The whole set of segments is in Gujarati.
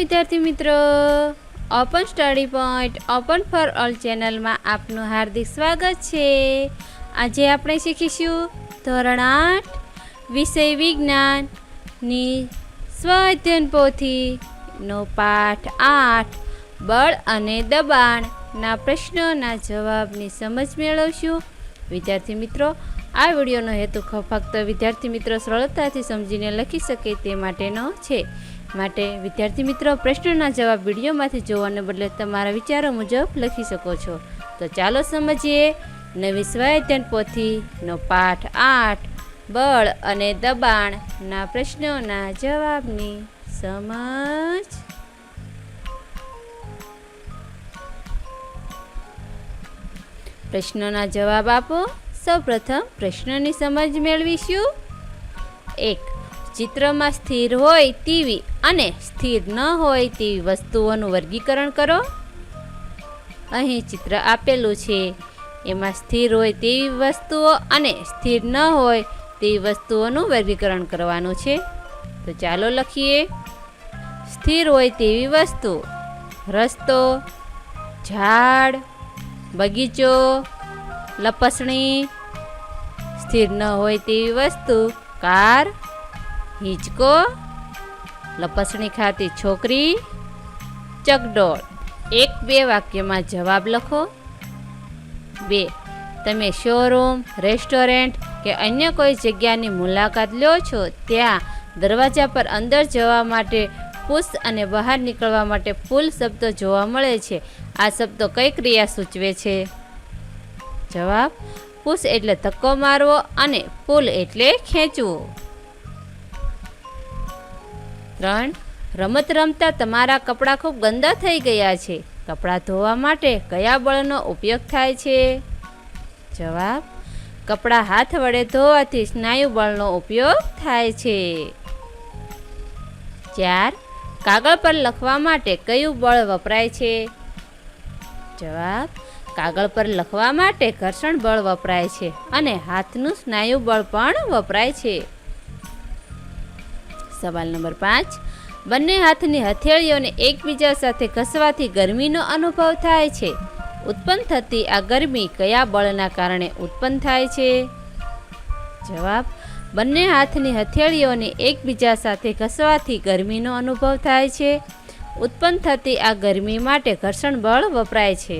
વિદ્યાર્થી મિત્રો, open study point open for all ચેનલમાં આપનું હાર્દિક સ્વાગત છે। આજે આપણે શીખીશું ધોરણ 8 વિષય વિજ્ઞાનની સ્વાધ્યાયન પોથીનો પાઠ 8 બળ અને દબાણના પ્રશ્નોના જવાબની સમજ મેળવશું। વિદ્યાર્થી મિત્રો, આ વિડીયોનો હેતુ ફક્ત વિદ્યાર્થી મિત્રો સરળતાથી સમજીને લખી શકે તે માટેનો છે। માટે વિદ્યાર્થી મિત્રો, પ્રશ્નોના જવાબ વિડીયોમાંથી જોવાને બદલે તમારા વિચારો મુજબ લખી શકો છો। તો ચાલો સમજીએ નવી સ્વાધ્યાયન પોથીનો પાઠ 8 બળ અને દબાણના પ્રશ્નોના જવાબની સમજ। પ્રશ્નોના જવાબ આપો। સૌપ્રથમ પ્રશ્નની સમજ મેળવીશું। 1. ચિત્રમાં સ્થિર હોય તેવી અને સ્થિર ન હોય તેવી વસ્તુઓનું વર્ગીકરણ કરો। અહીં ચિત્ર આપેલું છે, એમાં સ્થિર હોય તેવી વસ્તુઓ અને સ્થિર ન હોય તેવી વસ્તુઓનું વર્ગીકરણ કરવાનું છે। તો ચાલો લખીએ। સ્થિર હોય તેવી વસ્તુ: રસ્તો, ઝાડ, બગીચો, લપસણી। સ્થિર ન હોય તેવી વસ્તુ: કાર, હિંચકો, લપસણી ખાતી છોકરી, ચકડોળ। 1-2 વાક્યમાં જવાબ લખો। 2. તમે શોરૂમ, રેસ્ટોરન્ટ કે અન્ય કોઈ જગ્યાની મુલાકાત લો છો, ત્યાં દરવાજા પર અંદર જવા માટે પુશ અને બહાર નીકળવા માટે પુલ શબ્દો જોવા મળે છે। આ શબ્દો કઈ ક્રિયા સૂચવે છે? જવાબ: પુશ એટલે ધક્કો મારવો અને પુલ એટલે ખેંચવું। 3. રમત રમતા તમારા કપડાં ખૂબ ગંદા થઈ ગયા છે। કપડાં ધોવા માટે કયા બળનો ઉપયોગ થાય છે? જવાબ: કપડાં હાથ વડે ધોવાથી સ્નાયુ બળનો ઉપયોગ થાય છે। 4. કાગળ પર લખવા માટે કયું બળ વપરાય છે? જવાબ: કાગળ પર લખવા માટે ઘર્ષણ બળ વપરાય છે અને હાથનું સ્નાયુ બળ પણ વપરાય છે। સવાલ નંબર 5. બંને હાથની હથેળીઓને એકબીજા સાથે ઘસવાથી ગરમીનો અનુભવ થાય છે। ઉત્પન્ન થતી આ ગરમી કયા બળના કારણે ઉત્પન્ન થાય છે? જવાબ: બંને હાથની હથેળીઓને એકબીજા સાથે ઘસવાથી ગરમીનો અનુભવ થાય છે। ઉત્પન્ન થતી આ ગરમી માટે ઘર્ષણ બળ વપરાય છે।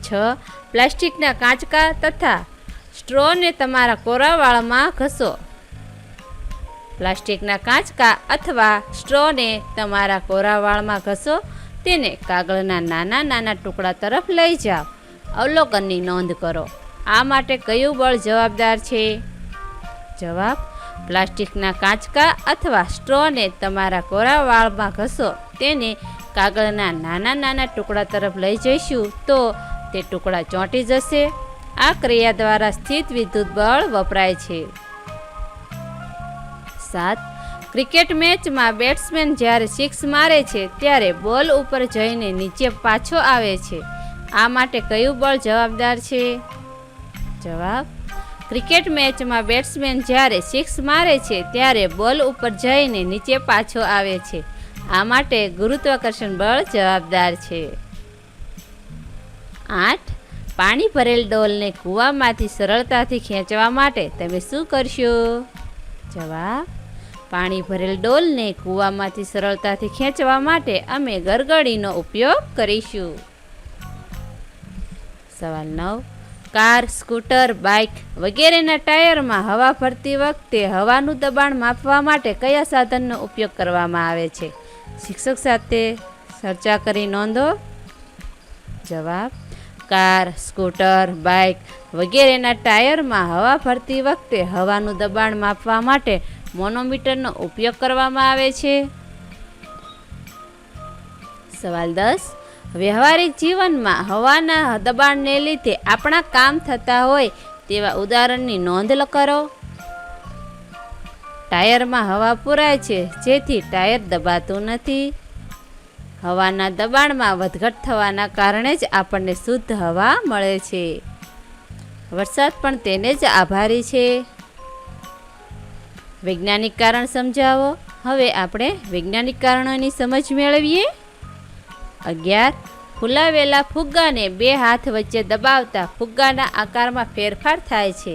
6. પ્લાસ્ટિકના કાંચકા તથા સ્ટ્રોને તમારા કોરા વાળમાં ઘસો। પ્લાસ્ટિકના કાંચકા અથવા સ્ટ્રોને તમારા કોરા વાળમાં ઘસો, તેને કાગળના નાના નાના ટુકડા તરફ લઈ જાઓ। અવલોકનની નોંધ કરો। આ માટે કયું બળ જવાબદાર છે? જવાબ: પ્લાસ્ટિકના કાંચકા અથવા સ્ટ્રોને તમારા કોરા વાળમાં ઘસો, તેને કાગળના નાના નાના ટુકડા તરફ લઈ જઈશું તો તે ટુકડા ચોંટી જશે। આ ક્રિયા દ્વારા સ્થિત વિદ્યુત બળ વપરાય છે। 7. ક્રિકેટ મેચમાં બેટ્સમેન જ્યારે સિક્સ મારે છે ત્યારે બોલ ઉપર જઈને નીચે પાછો આવે છે। આ માટે કયું બળ જવાબદાર છે? જવાબ: ક્રિકેટ મેચમાં બેટ્સમેન જ્યારે સિક્સ મારે છે ત્યારે બોલ ઉપર જઈને નીચે પાછો આવે છે। આ માટે ગુરુત્વાકર્ષણ બળ જવાબદાર છે। 8. પાણી ભરેલ ડોલને કૂવામાંથી સરળતાથી ખેંચવા માટે તમે શું કરશો? જવાબ: પાણી ભરેલ ડોલને કૂવામાંથી સરળતાથી ખેંચવા માટે અમે ગરગડીનો ઉપયોગ કરીશું। સવાલ 9. કાર, સ્કૂટર, બાઇક વગેરેના ટાયરમાં હવા ભરતી વખતે હવાનું દબાણ માપવા માટે કયા સાધનનો ઉપયોગ કરવામાં આવે છે? શિક્ષક સાથે ચર્ચા કરી નોંધો। જવાબ: કાર, સ્કૂટર, બાઇક વગેરેના ટાયરમાં હવા ભરતી વખતે હવાનું દબાણ માપવા માટે મેનોમીટરનો ઉપયોગ કરવામાં આવે છે। સવાલ 10. વ્યવહારિક જીવનમાં હવાના દબાણને લીધે આપણા કામ થતા હોય તેવા ઉદાહરણની નોંધ કરો। ટાયરમાં હવા પૂરાય છે જેથી ટાયર દબાતું નથી। હવાના દબાણમાં વધઘટ થવાના કારણે જ આપણને શુદ્ધ હવા મળે છે। વરસાદ પણ તેને જ આભારી છે। વૈજ્ઞાનિક કારણ સમજાવો। હવે આપણે વૈજ્ઞાનિક કારણોની સમજ મેળવીએ. 11. ફૂલાવેલા ફુગ્ગાને બે હાથ વચ્ચે દબાવતા ફુગ્ગાના આકારમાં ફેરફાર થાય છે.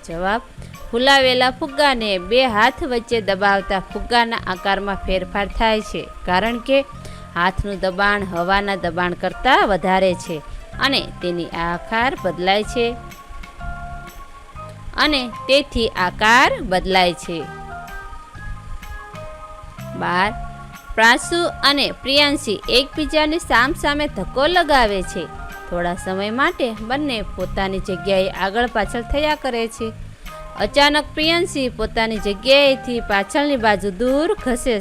જવાબ: ફૂલાવેલા ફુગ્ગાને બે હાથ વચ્ચે દબાવતા ફુગ્ગાના આકારમાં ફેરફાર થાય છે, કારણ કે હાથનું દબાણ હવાના દબાણ કરતાં વધારે છે અને તેની આકાર બદલાય છે અને તેથી આકાર બદલાય છે. 12. પ્રાંશુ અને પ્રિયાંશી એકબીજાની સામસામે ધક્કો લગાવે છે. થોડા સમય માટે બંને પોતાની જગ્યાએ આગળ પાછળ થયા કરે છે. અચાનક પ્રિયાંશી પોતાની જગ્યાએથી પાછળની બાજુ દૂર ખસે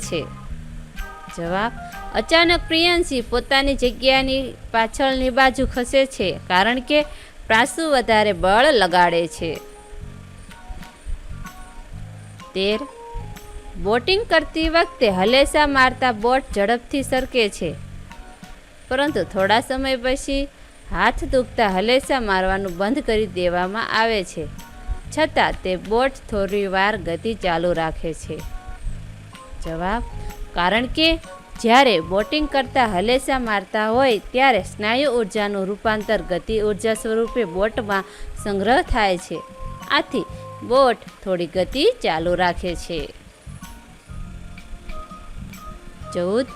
છે. જવાબ: અચાનક પ્રિયાંશી પોતાની જગ્યાની પાછળની બાજુ ખસે છે, કારણ કે પ્રાંશુ વધારે બળ લગાડે છે. 13. બોટિંગ કરતી વખતે હલેસા મારતા બોટ ઝડપથી સરકે છે, પરંતુ થોડા સમય પછી હાથ દુખતા હલેસા મારવાનું બંધ કરી દેવામાં આવે છે, છતાં તે બોટ થોડી વાર ગતિ ચાલુ રાખે છે. જવાબ: કારણ કે જ્યારે બોટિંગ કરતા હલેસા મારતા હોય ત્યારે સ્નાયુ ઉર્જાનું રૂપાંતર ગતિ ઉર્જા સ્વરૂપે બોટમાં સંગ્રહ થાય છે, આથી બોટ થોડી ગતિ ચાલુ રાખે છે. 14.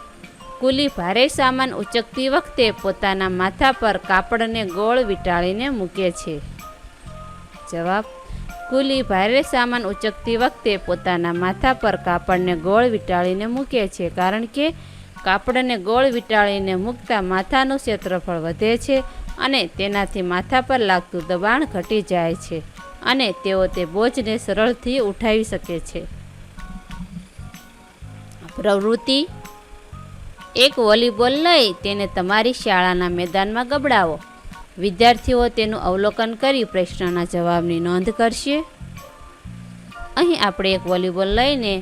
કુલી ભારે સામાન ઉચકતી વખતે પોતાના માથા પર કાપડને ગોળ વીંટાળીને મૂકે છે. જવાબ: કુલી ભારે સામાન ઉચકતી વખતે પોતાના માથા પર કાપડને ગોળ વીંટાળીને મૂકે છે, કારણ કે કાપડને ગોળ વીંટાળીને મૂકતા માથાનું ક્ષેત્રફળ વધે છે અને તેનાથી માથા પર લાગતું દબાણ ઘટી જાય છે અને તેઓ તે બોજને સરળથી ઉઠાવી શકે છે. પ્રવૃત્તિ: એક વોલીબોલ લઈ તેને તમારી શાળાના મેદાનમાં ગબડાવો. વિદ્યાર્થીઓ તેનું અવલોકન કરી પ્રશ્નના જવાબની નોંધ કરશે. અહીં આપણે એક વોલીબોલ લઈને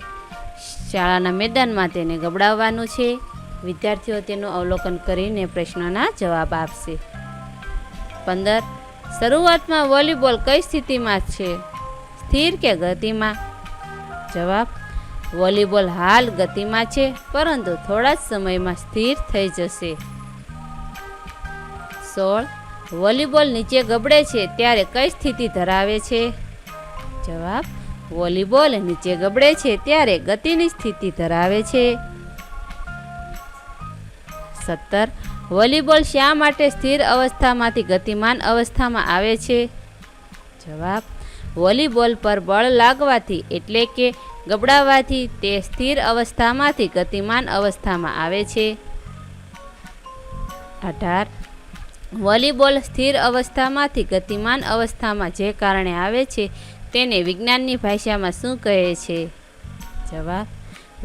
શાળાના મેદાનમાં તેને ગબડાવવાનું છે. વિદ્યાર્થીઓ તેનું અવલોકન કરીને પ્રશ્નના જવાબ આપશે. 15. શરૂઆતમાં વોલીબોલ કઈ સ્થિતિમાં છે, સ્થિર કે ગતિમાં? જવાબ: વોલીબોલ હાલ ગતિમાં છે, પરંતુ થોડા જ સમયમાં સ્થિર થઈ જશે. 16. વોલીબોલ નીચે ગબડે છે ત્યારે કઈ સ્થિતિ ધરાવે છે? જવાબ: વોલીબોલ નીચે ગબડે છે ત્યારે ગતિની સ્થિતિ ધરાવે છે. 17. વોલીબોલ શા માટે સ્થિર અવસ્થામાંથી ગતિમાન અવસ્થામાં આવે છે? જવાબ: વોલીબોલ પર બળ લાગવાથી એટલે કે ગબડાવવાથી તે સ્થિર અવસ્થામાંથી ગતિમાન અવસ્થામાં આવે છે. 18. વોલીબોલ સ્થિર અવસ્થામાંથી ગતિમાન અવસ્થામાં જે કારણે આવે છે તેને વિજ્ઞાનની ભાષામાં શું કહે છે? જવાબ: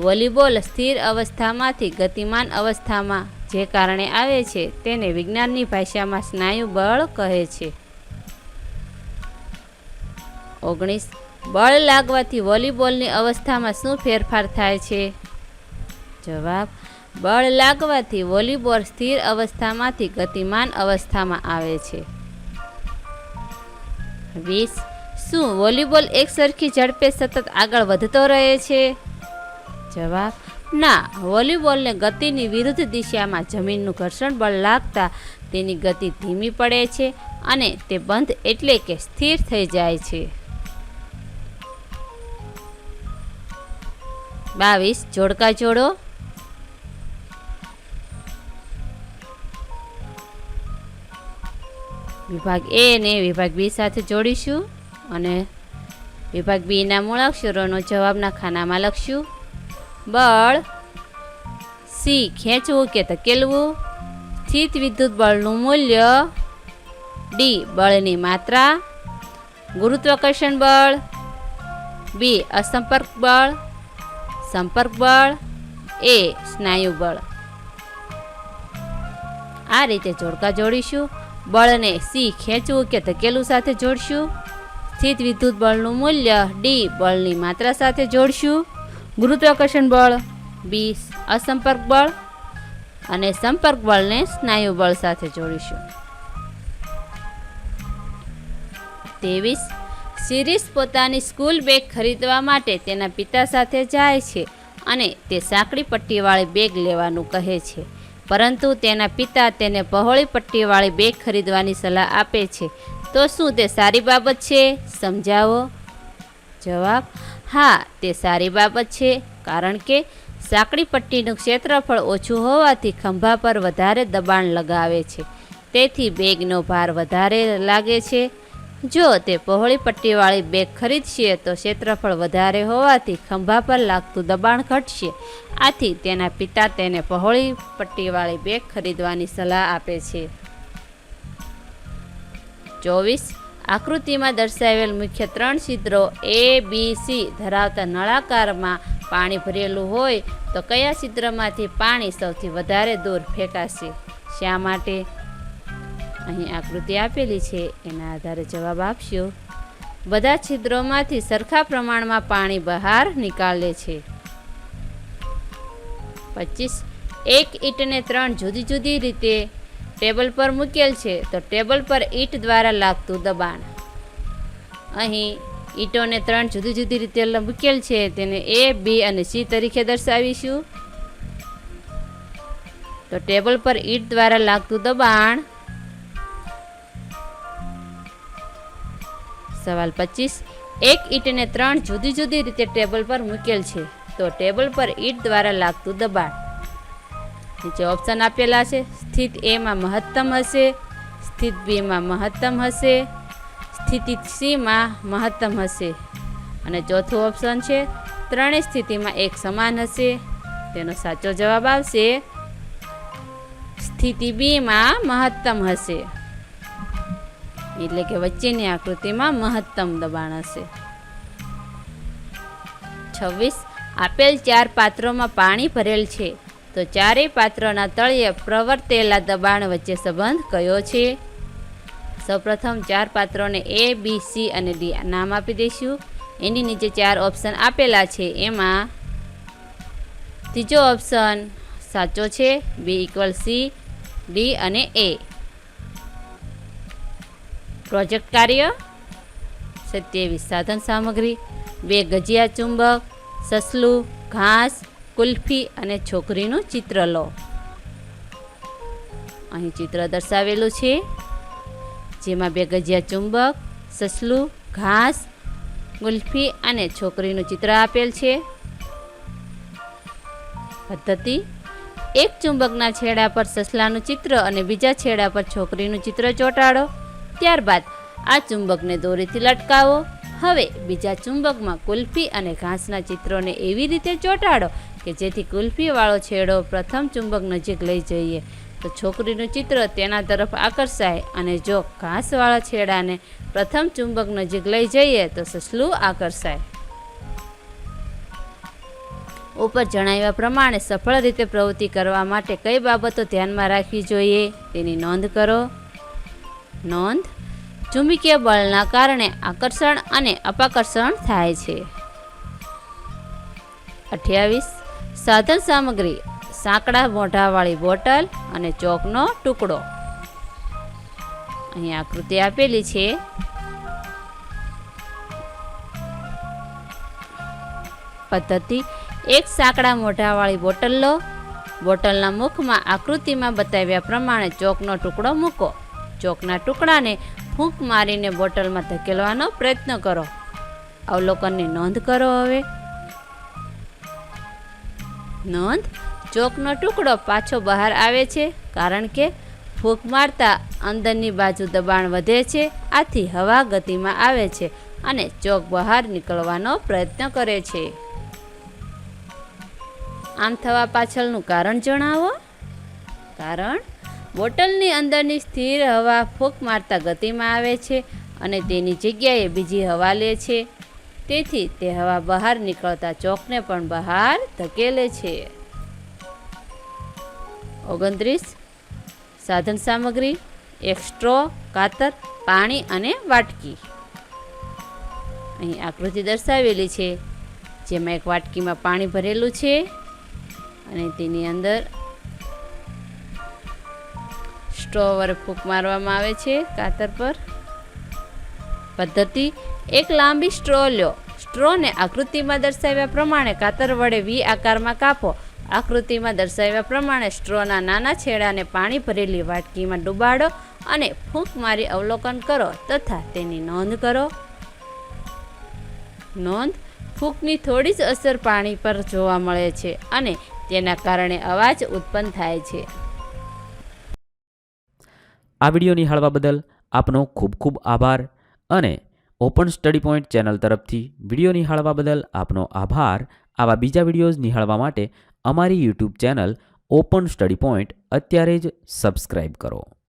વોલીબોલ સ્થિર અવસ્થામાંથી ગતિમાન અવસ્થામાં જે કારણે આવે છે તેને વિજ્ઞાનની ભાષામાં સ્નાયુ બળ કહે છે. 19. બળ લાગવાથી વોલીબોલની અવસ્થામાં શું ફેરફાર થાય છે? જવાબ: બળ લાગવાથી વોલીબોલ સ્થિર અવસ્થામાંથી ગતિમાન અવસ્થામાં આવે છે. 20. શું વોલીબોલ એક સરખી ઝડપે સતત આગળ વધતો રહે છે? જવાબ: ના, વોલીબોલને ગતિની વિરુદ્ધ દિશામાં જમીનનું ઘર્ષણ બળ લાગતા તેની ગતિ ધીમી પડે છે અને તે બંધ એટલે કે સ્થિર થઈ જાય છે. 22. જોડકા જોડો. વિભાગ એ ને વિભાગ બી સાથે જોડીશું અને વિભાગ બીના મૂળાક્ષરોનો જવાબના ખાનામાં લખશું. બળ. સી. ખેંચવું કે ધકેલવું. સ્થિત વિદ્યુત બળનું મૂલ્ય. ડી. બળની માત્રા. ગુરુત્વાકર્ષણ બળ. બી. અસંપર્ક બળ. સંપર્ક બળ. એ. સ્નાયુ બળ. આ રીતે જોડકા જોડીશું. બળને સી. ખેંચવું કે ધકેલવું સાથે જોડશું. સ્થિત વિદ્યુત બળનું મૂલ્ય ડી. બળની માત્રા સાથે જોડશું. ગુરુત્વાકર્ષણ બળ બી. અસંપર્ક બળ અને સંપર્ક બળને સ્નાયુ બળ સાથે જોડીશું. 23. શિરીષ પોતાની સ્કૂલ બેગ ખરીદવા માટે તેના પિતા સાથે જાય છે અને તે સાંકડી પટ્ટીવાળી બેગ લેવાનું કહે છે, પરંતુ તેના પિતા તેને પહોળી પટ્ટીવાળી બેગ ખરીદવાની સલાહ આપે છે. તો શું તે સારી બાબત છે? સમજાવો. જવાબ: હા, તે સારી બાબત છે, કારણ કે સાંકડી પટ્ટીનું ક્ષેત્રફળ ઓછું હોવાથી ખંભા પર વધારે દબાણ લગાવે છે, તેથી બેગનો ભાર વધારે લાગે છે. જો તે પહોળી પટ્ટીવાળી બેગ ખરીદશે તો ક્ષેત્રફળ વધારે હોવાથી ખંભા પર લાગતું દબાણ ઘટશે. આથી તેના પિતા તેને પહોળી પટ્ટીવાળી બેગ ખરીદવાની સલાહ આપે છે. 24. આકૃતિમાં દર્શાવેલ મુખ્ય 3 છિદ્રો ABC ધરાવતા નળાકારમાં પાણી ભરેલું હોય તો કયા છિદ્રમાંથી પાણી સૌથી વધારે દૂર ફેંકાશે? શા માટે? અહીં આકૃતિ આપેલી છે, એના આધારે જવાબ આપશો. બધા છિદ્રોમાંથી સરખા પ્રમાણમાં પાણી બહાર નીકાળે છે. 25. એક ઈંટને 3 જુદી જુદી રીતે ટેબલ પર મૂકેલ છે, તો ટેબલ પર ઈંટ દ્વારા લાગતું દબાણ. અહીં ઈંટોને 3 જુદી જુદી રીતે મૂકેલ છે, તેને A, B અને C તરીકે દર્શાવીશું. તો ટેબલ પર ઈંટ દ્વારા લાગતું દબાણ. સવાલ 25. એક ઈંટને 3 જુદી જુદી રીતે ટેબલ પર મૂકેલ છે, તો ટેબલ પર ઈંટ દ્વારા લાગતું દબાણ. નીચે ઓપ્શન આપેલા છે. સ્થિત A માં મહત્તમ હશે, સ્થિત B માં મહત્તમ હશે, સ્થિતિ C માં મહત્તમ હશે અને ચોથું ઓપ્શન છે ત્રણેય સ્થિતિમાં એક સમાન હશે. તેનો સાચો જવાબ આવશે સ્થિતિ B માં મહત્તમ હશે, એટલે કે વચ્ચેની આકૃતિમાં મહત્તમ દબાણ હશે. 26. આપેલ 4 પાત્રોમાં પાણી ભરેલ છે, તો ચારેય પાત્રોના તળિયે પ્રવર્તેલા દબાણ વચ્ચે સંબંધ કયો છે? સૌપ્રથમ 4 પાત્રોને A, B, C અને D નામ આપી દઈશું. એની નીચે 4 ઓપ્શન આપેલા છે, એમાં ત્રીજો ઓપ્શન સાચો છે. B = C, D અને A. પ્રોજેક્ટ કાર્ય. 27. સાધન સામગ્રી: 2 ગજિયા ચુંબક, સસલું, ઘાસ, કુલ્ફી અને છોકરીનું ચિત્ર લો. અહીં ચિત્ર દર્શાવેલું છે, જેમાં 2 ગજિયા ચુંબક, સસલું, ઘાસ, કુલ્ફી અને છોકરીનું ચિત્ર આપેલ છે. પદ્ધતિ: એક ચુંબકના છેડા પર સસલાનું ચિત્ર અને બીજા છેડા પર છોકરીનું ચિત્ર ચોંટાડો. ત્યારબાદ આ ચુંબકને દોરીથી લટકાવો. હવે બીજા ચુંબકમાં કુલ્ફી અને ઘાસના ચિત્રોને એવી રીતે ચોંટાડો કે જેથી કુલ્ફીવાળો છેડો પ્રથમ ચુંબક નજીક લઈ જઈએ તો છોકરીનું ચિત્ર તેના તરફ આકર્ષાય, અને જો ઘાસવાળા છેડાને પ્રથમ ચુંબક નજીક લઈ જઈએ તો સસલું આકર્ષાય. ઉપર જણાવ્યા પ્રમાણે સફળ રીતે પ્રવૃત્તિ કરવા માટે કઈ બાબતો ધ્યાનમાં રાખવી જોઈએ તેની નોંધ કરો. નોંધ: ચુંબકીય બળના કારણે આકર્ષણ અને અપાકર્ષણ થાય છે. 28. સાધન સામગ્રી: સાંકડા મોઢાવાળી બોટલ અને ચોકનો ટુકડો. અહીં આકૃતિ આપેલી છે. પદ્ધતિ: એક સાંકડા મોઢાવાળી બોટલ લો. બોટલના મુખમાં આકૃતિમાં બતાવ્યા પ્રમાણે ચોકનો ટુકડો મૂકો. ચોકના ટુકડાને ફૂંક મારીને બોટલમાં ધકેલવાનો પ્રયત્ન કરો. અવલોકનની નોંધ કરો. હવે નોંધ: ચોકનો ટુકડો પાછો બહાર આવે છે, કારણ કે ફૂંક મારતા અંદરની બાજુ દબાણ વધે છે, આથી હવા ગતિમાં આવે છે અને ચોક બહાર નીકળવાનો પ્રયત્ન કરે છે. આમ થવા પાછળનું કારણ જણાવો. કારણ: બોટલની અંદરની સ્થિર હવા ફૂંક મારતા ગતિમાં આવે છે અને તેની જગ્યાએ બીજી હવા લે છે, તેથી તે હવા બહાર નીકળતા ચોકને પણ બહાર ધકેલે છે. 29. સાધન સામગ્રી: એક સ્ટ્રો, કાતર, પાણી અને વાટકી. અહીં આકૃતિ દર્શાવેલી છે, જેમાં એક વાટકીમાં પાણી ભરેલું છે અને તેની અંદર સ્ટ્રો વડે ફૂંક મારવામાં આવે છે કાતર પર. પદ્ધતિ: એક લાંબી સ્ટ્રો લો. સ્ટ્રોને આકૃતિમાં દર્શાવ્યા પ્રમાણે કાતર વડે વી આકારમાં કાપો. આકૃતિમાં દર્શાવ્યા પ્રમાણે સ્ટ્રોના નાના છેડાને પાણી ભરેલી વાટકીમાં ડૂબાડો અને ફૂંક મારી અવલોકન કરો તથા તેની નોંધ કરો. નોંધ: ફૂંકની થોડી જ અસર પાણી પર જોવા મળે છે અને તેના કારણે અવાજ ઉત્પન્ન થાય છે. આ વિડીયો નિહાળવા બદલ આપનો ખૂબ ખૂબ આભાર અને ઓપન સ્ટડી પોઈન્ટ ચેનલ તરફથી વિડીયો નિહાળવા બદલ આપનો આભાર. આવા બીજા વિડીયોઝ નિહાળવા માટે અમારી YouTube channel open study point અત્યારે જ સબસ્ક્રાઈબ કરો.